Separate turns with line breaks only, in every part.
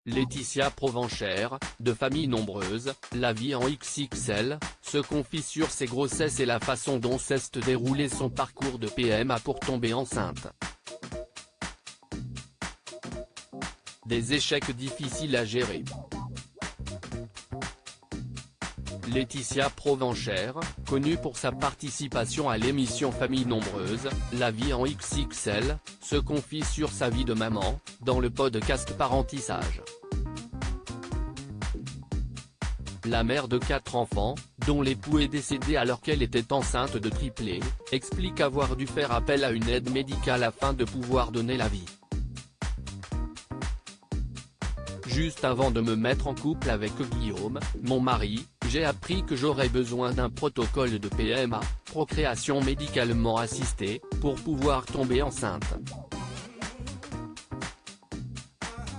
Laetitia Provenchère, de famille nombreuse, la vie en XXL, se confie sur ses grossesses et la façon dont s'est déroulé son parcours de PMA pour tomber enceinte. Des échecs difficiles à gérer. Laetitia Provenchère, connue pour sa participation à l'émission Famille Nombreuse, La vie en XXL, se confie sur sa vie de maman, dans le podcast Parentissage. La mère de 4 enfants, dont l'époux est décédé alors qu'elle était enceinte de triplés, explique avoir dû faire appel à une aide médicale afin de pouvoir donner la vie. Juste avant de me mettre en couple avec Guillaume, mon mari, j'ai appris que j'aurais besoin d'un protocole de PMA, procréation médicalement assistée, pour pouvoir tomber enceinte.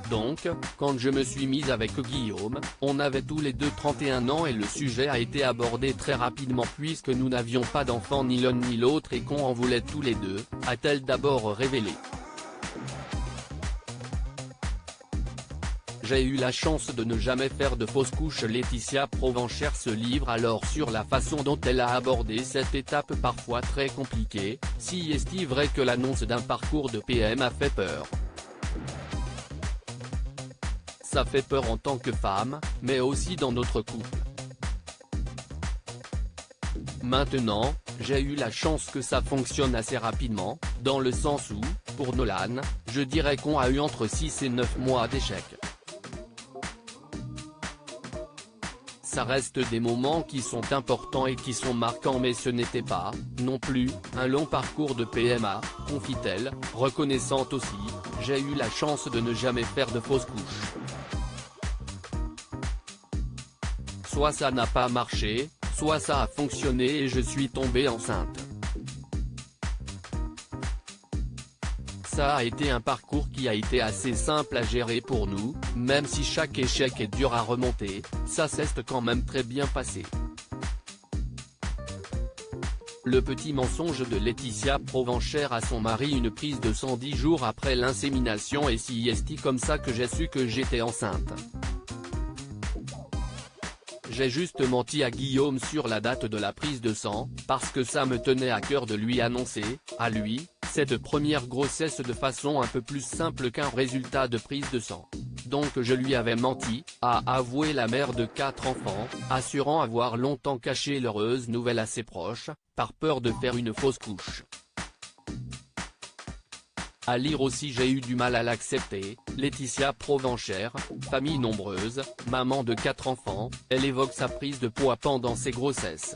Donc, quand je me suis mise avec Guillaume, on avait tous les deux 31 ans et le sujet a été abordé très rapidement puisque nous n'avions pas d'enfants ni l'un ni l'autre et qu'on en voulait tous les deux, a-t-elle d'abord révélé. J'ai eu la chance de ne jamais faire de fausse couche. Laetitia Provenchère se livre alors sur la façon dont elle a abordé cette étape parfois très compliquée, si est-il vrai que l'annonce d'un parcours de PMA fait peur. Ça fait peur en tant que femme, mais aussi dans notre couple. Maintenant, j'ai eu la chance que ça fonctionne assez rapidement, dans le sens où, pour Nolan, je dirais qu'on a eu entre 6 et 9 mois d'échecs. Ça reste des moments qui sont importants et qui sont marquants mais ce n'était pas, non plus, un long parcours de PMA, confie-t-elle, reconnaissante aussi, j'ai eu la chance de ne jamais faire de fausse couche. Soit ça n'a pas marché, soit ça a fonctionné et je suis tombée enceinte. Ça a été un parcours qui a été assez simple à gérer pour nous, même si chaque échec est dur à remonter, ça s'est quand même très bien passé. Le petit mensonge de Laetitia Provenchère à son mari: une prise de sang 10 jours après l'insémination et si est comme ça que j'ai su que j'étais enceinte. J'ai juste menti à Guillaume sur la date de la prise de sang, parce que ça me tenait à cœur de lui annoncer, à lui, cette première grossesse de façon un peu plus simple qu'un résultat de prise de sang. Donc je lui avais menti, a avoué la mère de 4 enfants, assurant avoir longtemps caché l'heureuse nouvelle à ses proches, par peur de faire une fausse couche. À lire aussi: j'ai eu du mal à l'accepter. Laetitia Provenchère, famille nombreuse, maman de 4 enfants, elle évoque sa prise de poids pendant ses grossesses.